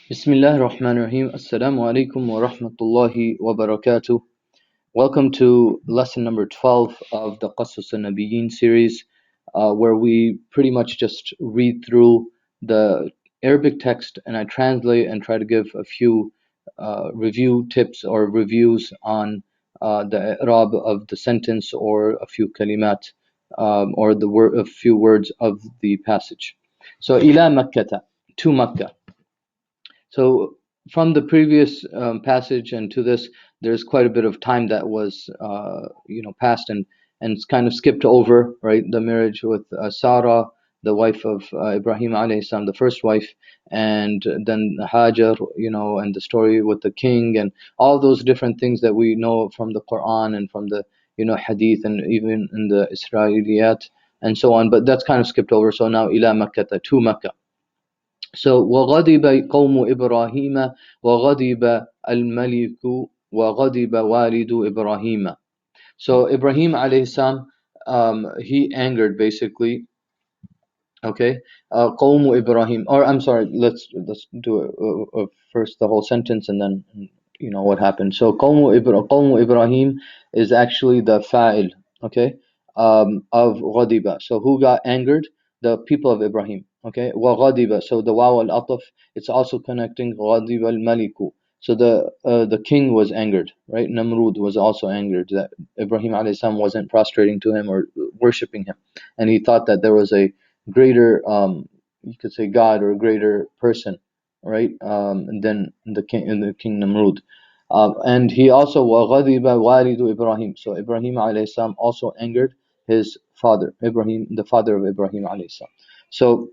Bismillah ar-Rahman ar-Rahim. Assalamu alaikum wa rahmatullahi wa barakatuh. Welcome to lesson number 12 of the Qassasun Nabiyeen series, where we pretty much just read through the Arabic text and I translate and try to give a few review tips or reviews on the i'rab of the sentence or a few kalimat or a few words of the passage. So, ila Makkah, to Makkah. So from the previous passage and to this, there's quite a bit of time that was passed and it's kind of skipped over, right? The marriage with Sarah, the wife of Ibrahim alayhi salam, the first wife, and then Hajar, and the story with the king and all those different things that we know from the Quran and from the hadith and even in the Israeliyat and so on. But that's kind of skipped over. So now ila Makkah, to Makkah. So وَغَضِبَ قَوْمُ إِبْرَاهِيمَ وَغَضِبَ الْمَلِكُ وَغَضِبَ وَالِدُ إِبْرَاهِيمَ. So Ibrahim alayhi salam, he angered basically. Okay, قَوْمُ Ibrahim, or I'm sorry, let's do first the whole sentence and then what happened. So قَوْمُ Ibrahim is actually the fa'il, okay, of غَضِبَ. So who got angered? The people of Ibrahim. Okay, وَغَضِبَ. So the waw al-ataf, it's also connecting غَضِبَ الْمَلِكُ. So the king was angered, right? Namrud was also angered that Ibrahim alayhi salam wasn't prostrating to him or worshipping him, and he thought that there was a greater, you could say God or a greater person, right? Than the king Namrud. And he also وَغَضِبَ وَالِدُ Ibrahim. So Ibrahim alayhi salam also angered his father, Ibrahim, the father of Ibrahim alayhi salam. So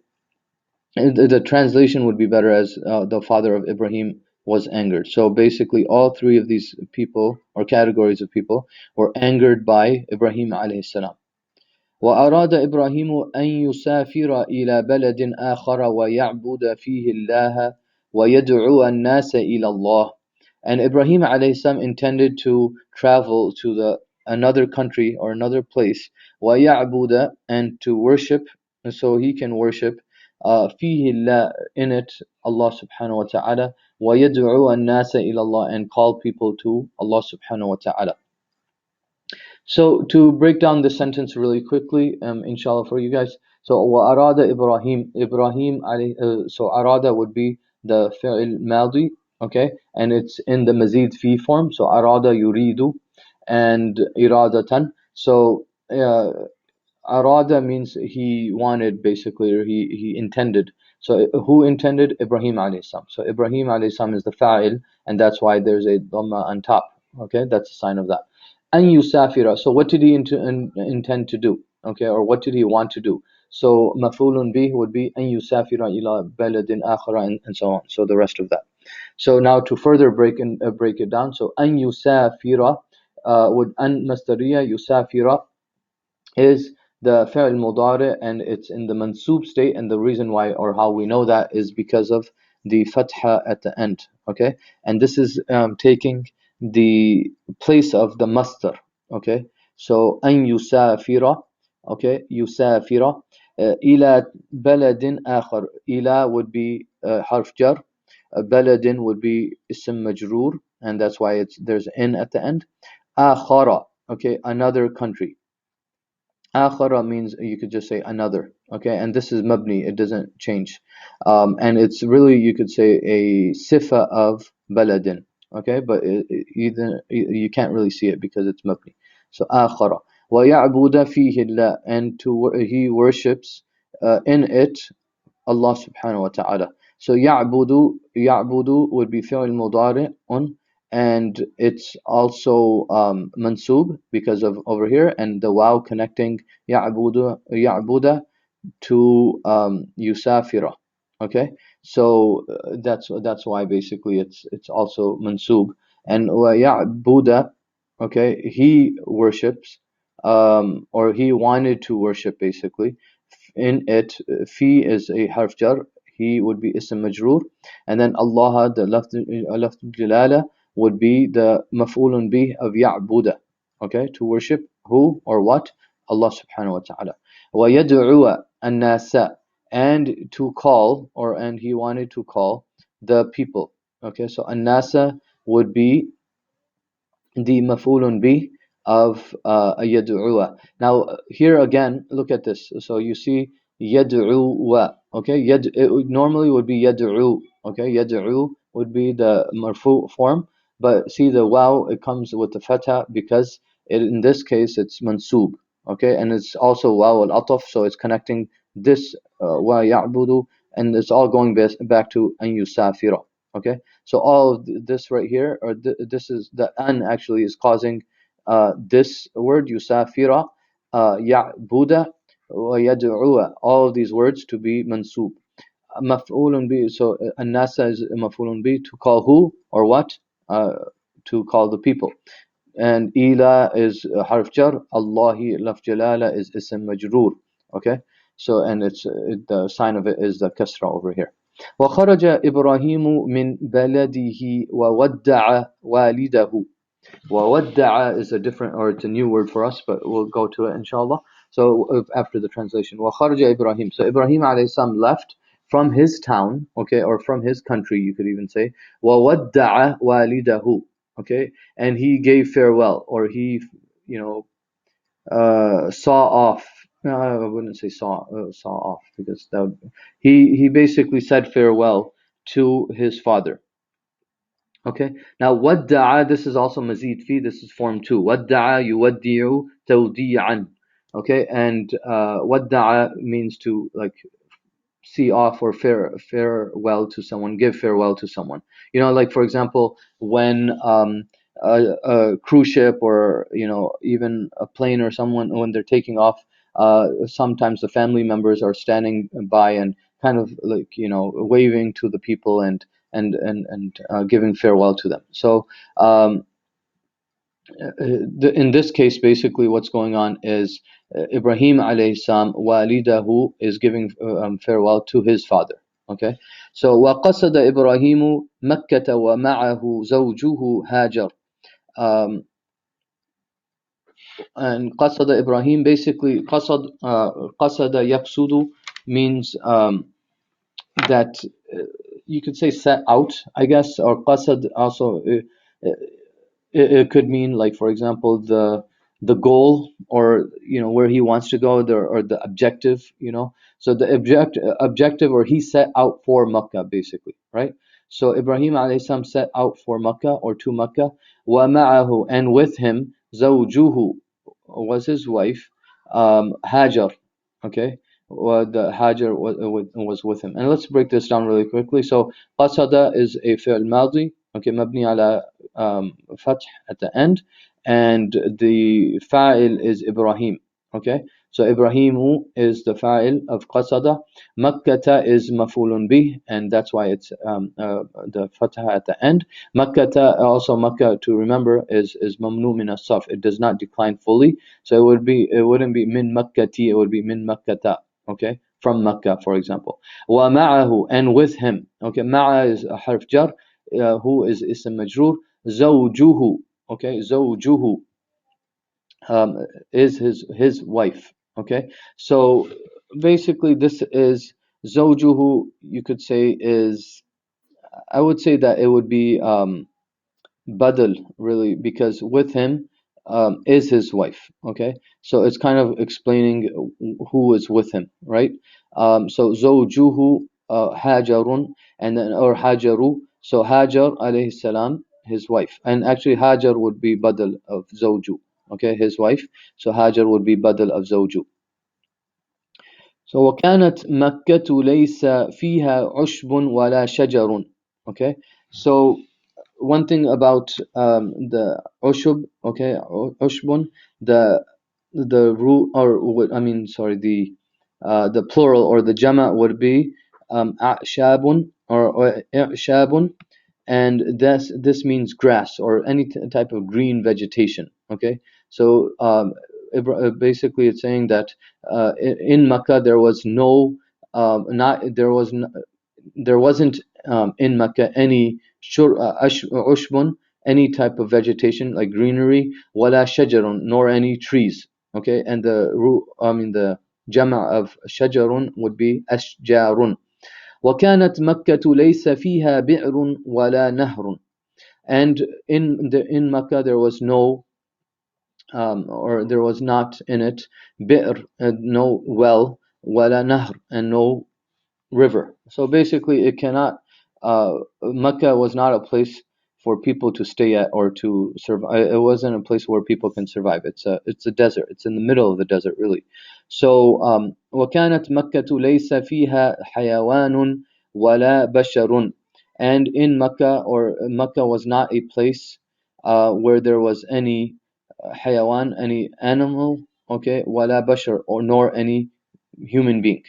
the translation would be better as the father of Ibrahim was angered. So basically, all three of these people or categories of people were angered by Ibrahim alayhi salam. وأراد إبراهيم أن يسافر إلى بلد آخر ويعبد فيه الله ويدعو الناس إلى الله. And Ibrahim alayhi salam intended to travel to another country or another place, ويعبد, and to worship, so he can worship فيه الله, in it, Allah subhanahu wa ta'ala, ويدعو الناس إلى الله, and call people to Allah subhanahu wa ta'ala. So to break down the sentence really quickly, inshallah for you guys. So وَأَرَادَ Ibrahim so arada would be the fi'l madi, okay, and it's in the mazid fi form. So arada yuridu and iradatan. So arada means he wanted basically, or he intended. So who intended? Ibrahim alayhi salam. So Ibrahim alayhi salam is the fa'il, and that's why there's a dhamma on top. Okay, that's a sign of that. An yusafira. So what did he intend to do? Okay, or what did he want to do? So maf'ulun bih would be an yusafira ila baladin akhara, and so on. So the rest of that. So now to further break it down. So an yusafira would an masdariya yusafira is the fi'l mudari, and it's in the mansub state, and the reason why or how we know that is because of the fatha at the end. Okay, and this is taking the place of the masdar. Okay, so an yusafira, okay, yusafira ila baladin akhar. Ila would be harf jar, baladin would be ism majroor, and that's why there's in at the end. Akhara, okay, another country. Akhara means you could just say another, okay, and this is mabni, it doesn't change, and it's really, you could say, a sifa of baladin, okay, but either you can't really see it because it's mabni. So akhara wa ya'budu fihi Allah, and he worships in it Allah subhanahu wa ta'ala. So ya'budu would be fi'l mudari'un, and it's also mansub because of over here, and the waw connecting ya'buda to yusafira. Okay, so that's why basically it's also mansub, and ya'buda, okay, he worships, or he wanted to worship basically in it. Fi is a harf jar, he would be ism majroor, and then Allah, the lafz jalala, would be the maf'ulun bih of ya'buda, okay, to worship who or what? Allah subhanahu wa ta'ala. Wa yad'uwa an-nasa, and to call, and he wanted to call the people. Okay, so an-nasa would be the maf'ulun bih of yad'uwa. Now here again, look at this. So you see yad'uwa. Okay, it normally would be yad'u. Okay, yad'u would be the marfu form, but see the waw, it comes with the fatha because in this case it's mansub. Okay, and it's also waw al-ataf, so it's connecting this wa ya'budu, and it's all going back to an yusafira. Okay, so all of this right here, or this is the an actually is causing this word yusafira, ya'buda, wa yad'uwa, all of these words to be mansub. Maf'ulun bi, so an-nasa is maf'ulun bi, to call who or what? To call the people. And ila is harf jar, Allahi laf jalala is ism majroor. Okay, so and the sign of it is the kasra over here. وخرج إبراهيم من بلده وودع والده. وودع is a different, or it's a new word for us, but we'll go to it inshallah. So after the translation, وخرج إبراهيم. So Ibrahim alayhi salam left from his town, okay, or from his country, you could even say. وودع والده. Okay, and he gave farewell, or he, you know, saw off. No, I wouldn't say saw off, because that he basically said farewell to his father. Okay. Now wadda'a, this is also mazid fi. This is form two. Wadda'a yuwaddi'u tawdi'an. Okay, and wadda'a means to like see off or farewell to someone, give farewell to someone. You know, like for example, when a cruise ship, or you know, even a plane or someone, when they're taking off, sometimes the family members are standing by and kind of like, you know, waving to the people and giving farewell to them. So in this case, basically what's going on is Ibrahim alayhi salam walidahu is giving farewell to his father. Okay, so وقصد إبراهيم مكة ومعه زوجه هاجر. Um, and قصد Ibrahim, basically قصد يقصد means that you could say set out, I guess, or qasad also it could mean, like for example, the goal, or you know, where he wants to go, or the objective, you know. So the objective, or he set out for Makkah, basically, right? So Ibrahim alayhi salam set out for Makkah, or to Makkah. Wa ma'ahu, and with him, zawjuhu was his wife, Hajar. Okay, the Hajar was with him. And let's break this down really quickly. So qasada is a fi'l madi, okay, mabni ala fath at the end, and the fa'il is Ibrahim. Okay, so Ibrahimu is the fa'il of qasada. Makkata is maf'ulun bih, and that's why it's the fatha at the end. Makkata, also Makkah, to remember, is mamnu min as-saf. It does not decline fully, so it wouldn't be min makkati, it would be min makkata. Okay, from Makkah, for example. Wa ma'ahu, and with him. Okay, ma'a is a harf jar, who is ism majroor. Zawjuhu, okay, zawjuhu is his wife. Okay, so basically this is zawjuhu, you could say is, I would say that it would be badal, really, because with him is his wife. Okay, so it's kind of explaining who is with him, right? So zawjuhu hajarun, and then, or hajaru, so Hajar alayhi salam, his wife, and actually Hajar would be badal of zawju. Okay, his wife, so Hajar would be badal of zawju. So وكانت مكة ليس فيها عشب ولا شجر. Okay, so one thing about the ushub, okay, ushbun, the root, or I mean, sorry, the plural or the jama would be a'shabun, or i'shabun, and this means grass, or any type of green vegetation. Okay, so basically it's saying that in Makkah there was no not there wasn't in Makkah any ushbun, any type of vegetation like greenery, wala shajarun, nor any trees. Okay, and the jama of shajarun would be ashjarun. وكانت مكة ليس فيها بئر ولا نهر. And in Makkah there was no or there was not in it bi'r, no well, wala nahr, and no river. So basically, it cannot. Mecca was not a place for people to stay at or to survive. It wasn't a place where people can survive. It's a desert. It's in the middle of the desert, really. So وكانت مكة ليس فيها حيوان ولا بشر. And in Mecca, or Mecca was not a place where there was any حيوان, any animal, okay, ولا بشر, or nor any human being.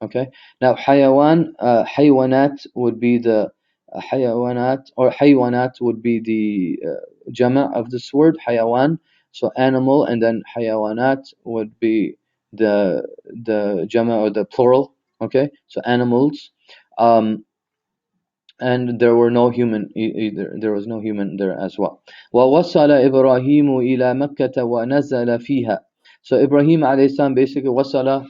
Okay. Now, حيوانات would be the حيوانات, or حيوانات would be the jama of this word حيوان, so animal, and then حيوانات would be the jama, or the plural. Okay, so animals. Um, and there were no human either. There was no human there as well. وَوَصَّلَ إِبْرَاهِيمُ إِلَى مَكَّةَ وَنَزَلَ فِيهَا. So Ibrahim alayhi salam, basically wasala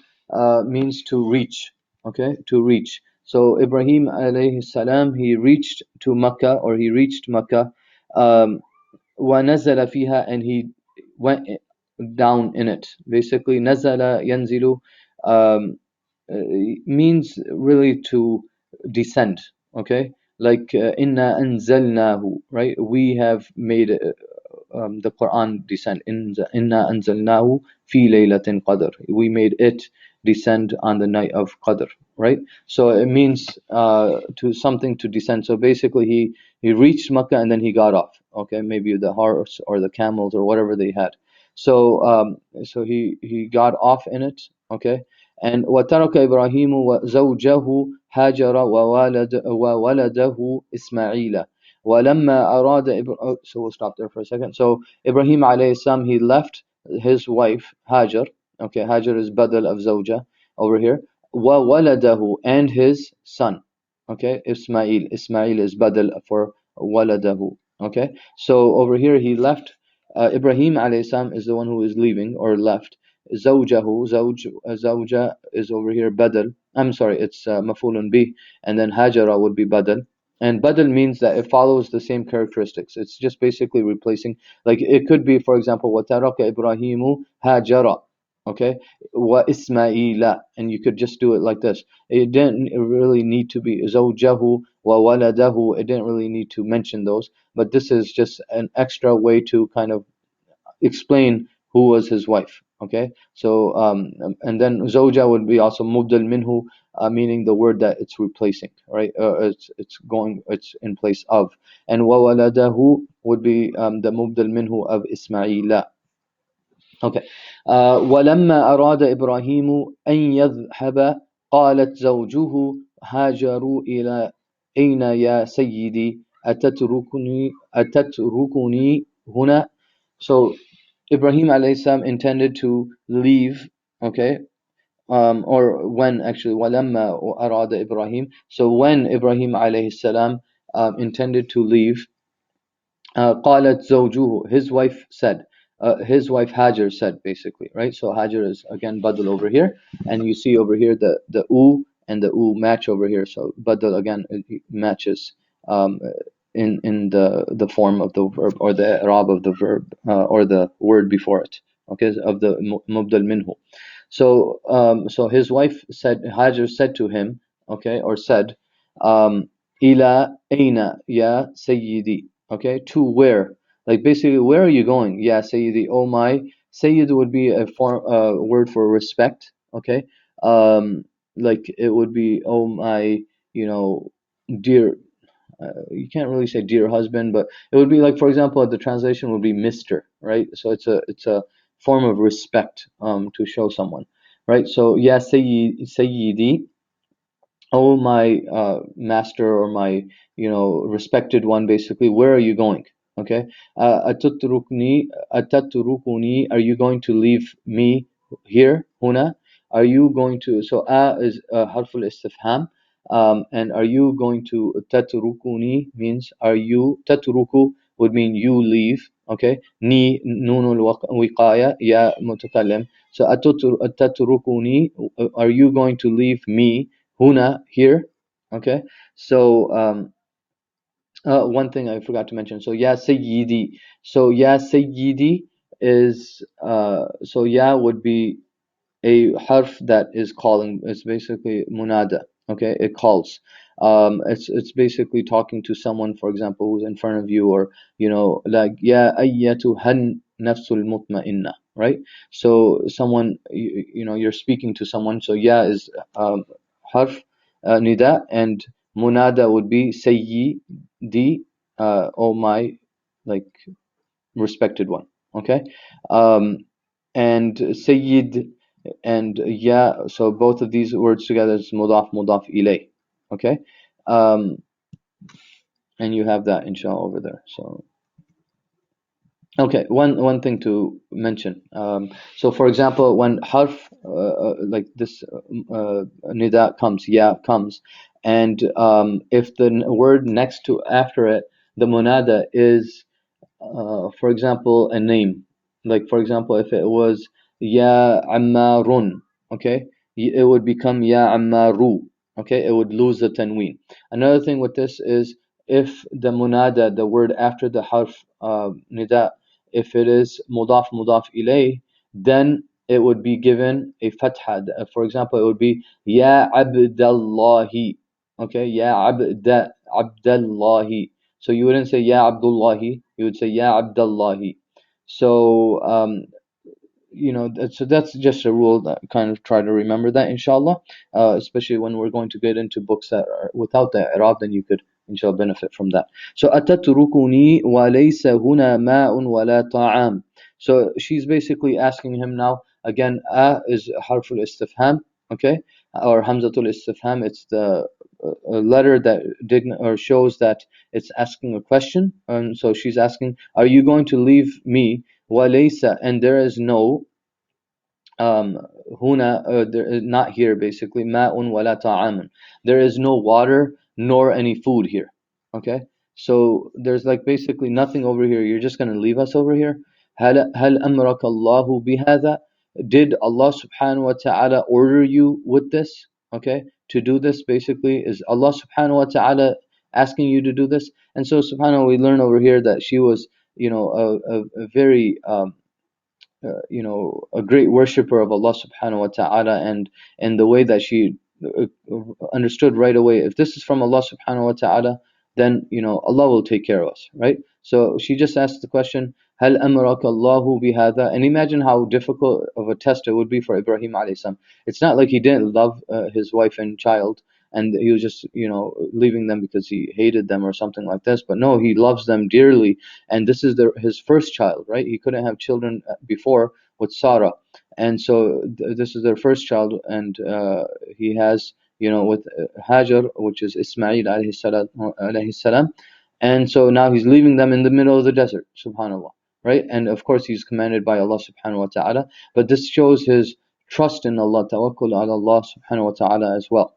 means to reach. Okay, to reach. So Ibrahim alayhi salam, he reached to Makkah, or he reached Makkah. وَنَزَلَ فِيهَا, and he went down in it. Basically, nazala yanzilu means really to descend. Okay, like inna anzalnahu, right? We have made the Quran descend. Inna anzalnahu fi laylatin qadr. We made it descend on the night of Qadr, right? So it means to something to descend. So basically, he reached Makkah and then he got off. Okay, maybe the horse or the camels or whatever they had. So he got off in it. Okay, and وترك إبراهيم وزوجه هاجر وولده إسماعيل ولما أراد so we'll stop there for a second. So Ibrahim alayhi salam, he left his wife Hajar. Okay, Hajar is badal of zawja over here. وولده, and his son. Okay, Ismail. Ismail is badal for waladahu. Okay, so over here he left. Ibrahim alayhi salam is the one who is leaving or left. زوجه, zawja is over here badal. I'm sorry, it's mafulun bih, and then hajara would be badal. And badal means that it follows the same characteristics. It's just basically replacing. Like it could be, for example, وَتَرَكَ إِبْرَاهِيمُ هَاجَرَ. Okay, وَإِسْمَاعِيلَ, and you could just do it like this. It didn't really need to be زَوْجَهُ وَوَلَدَهُ. It didn't really need to mention those, but this is just an extra way to kind of explain who was his wife. Okay, so and then zawja would be also mubdal minhu, meaning the word that it's replacing, right? It's in place of. And wawaladahu would be the mubdal minhu of Ismaila. Okay. ولما أراد إبراهيم أن يذهب قالت زوجه هاجر إلى أين يا سيدي أتتركني هنا. So Ibrahim alayhi salam intended to leave. Okay, or when actually walamma arada Ibrahim. So when Ibrahim alayhi salam intended to leave, قالت زوجه, his wife said, his wife Hajar said, basically, right? So Hajar is again badal over here, and you see over here the u and the u match over here. So badal again, it matches um, in the form of the verb, or the i'rab of the verb, or the word before it. Okay, of the mubdal minhu. So his wife said, Hajar said to him, okay, or said, ila aina ya sayyidi. Okay, to where? Like basically, where are you going? Ya sayyidi, oh my. Sayyid would be a word for respect. Okay, like it would be, oh my, you know, dear. You can't really say dear husband, but it would be like, for example, the translation would be Mister, right? So it's a form of respect to show someone, right? So ya sayyidi, oh my master, or my respected one, basically, where are you going? Okay, atatrukuni, are you going to leave me here? Huna, are you going to, so is harful istifham, and are you going to, tatrukuni means, are you, tatruku would mean you leave. Okay, ni nunul wiqaya ya mutakallim. So atatrukuni, are you going to leave me? Huna, here. Okay, so one thing I forgot to mention. So ya sayyidi. So ya sayyidi is so ya would be a harf that is calling. It's basically munada. Okay, it calls. It's basically talking to someone, for example, who's in front of you, or like ya ayyatuhan nafsul mutma'inna, right? So someone, you're speaking to someone. So ya is harf nida, and munada would be sayyidi, oh my, like, respected one. Okay, um, and sayyid and ya, so both of these words together is mudaf mudaf ilay. Okay, um, and you have that inshallah over there. So okay, one thing to mention. So for example, when harf like this nida comes, ya comes, and if the word next to after it, the monada is for example, a name. Like, for example, if it was Ya Ammarun, okay, it would become Ya Ammaru, okay, it would lose the tanween. Another thing with this is if the munada, the word after the harf nida, if it is mudaf mudaf ilay, then it would be given a fatha. For example, it would be Ya Abdallahi, okay, Ya Abdallahi. So you wouldn't say Ya Abdullahi, you would say Ya Abdullahi. So so that's just a rule that kind of try to remember that, inshallah. Especially when we're going to get into books that are without the i'rab, then you could inshallah benefit from that. So atatrukuni wa laysa huna ma'un wa la ta'am. So she's basically asking him now again. Is harful istifham, okay, or hamzatul istifham. It's the letter that or shows that it's asking a question, and so she's asking, are you going to leave me? Walaysa, and there is no um huna, there is not here, basically, ma'un wala ta'amun, there is no water nor any food here. Okay, so there's like basically nothing over here. You're just going to leave us over here. Hal amraka Allahu bihadha, did Allah subhanahu wa ta'ala order you with this? Okay, to do this, basically, is Allah subhanahu wa ta'ala asking you to do this? And so subhanahu, we learn over here that she was a very a great worshipper of Allah subhanahu wa ta'ala, and the way that she understood right away, if this is from Allah subhanahu wa ta'ala, then Allah will take care of us, right? So she just asked the question, Hal amaraka Allahu bihada? And imagine how difficult of a test it would be for Ibrahim alayhi salam. It's not like he didn't love his wife and child, and he was just leaving them because he hated them or something like this. But no, he loves them dearly, and this is his first child, right? He couldn't have children before with Sarah, and so this is their first child, and he has with Hajar, which is Ismail alayhi salam, and so now he's leaving them in the middle of the desert, subhanallah, right? And of course he's commanded by Allah subhanahu wa ta'ala, but this shows his trust in Allah, tawakkul ala Allah subhanahu wa ta'ala as well.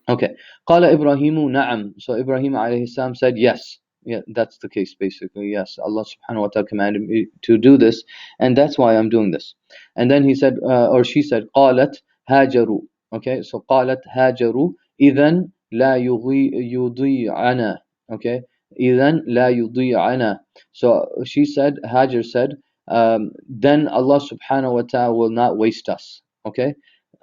Okay. قال إبراهيم نعم. So Ibrahim alayhi salam said yes. Yeah, that's the case, basically. Yes, Allah subhanahu wa ta'ala commanded me to do this, and that's why I'm doing this. And then he said, or she said, قالت هاجروا. Okay, so قالت هاجروا إذن لا يضيعنا. Okay, إذن لا يضيعنا. So she said, Hajar said, then Allah subhanahu wa ta'ala will not waste us. Okay,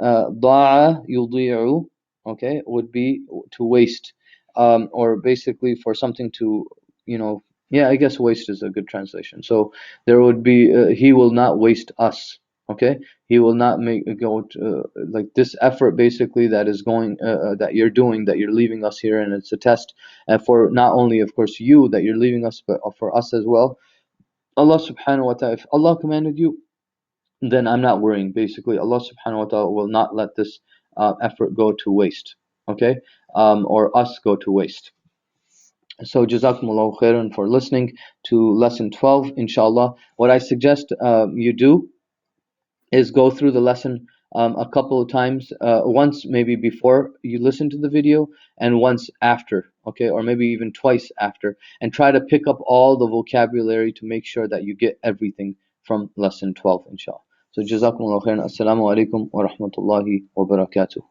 ضاع يضيع, okay, would be to waste, or basically for something to, yeah, I guess waste is a good translation. So there would be, he will not waste us. Okay, he will not make go to, like, this effort basically that is going, that you're doing, that you're leaving us here, and it's a test, and for not only of course you that you're leaving us, but for us as well. Allah subhanahu wa ta'ala, if Allah commanded you, then I'm not worrying. Basically, Allah subhanahu wa ta'ala will not let this effort go to waste. Okay, or us go to waste. So jazakumullahu khairan for listening to lesson 12, inshallah. What I suggest you do is go through the lesson a couple of times, once maybe before you listen to the video, and once after, okay, or maybe even twice after, and try to pick up all the vocabulary to make sure that you get everything from lesson 12, inshallah. So jazakumullahu khairan. Assalamu alaikum wa rahmatullahi wa barakatuh.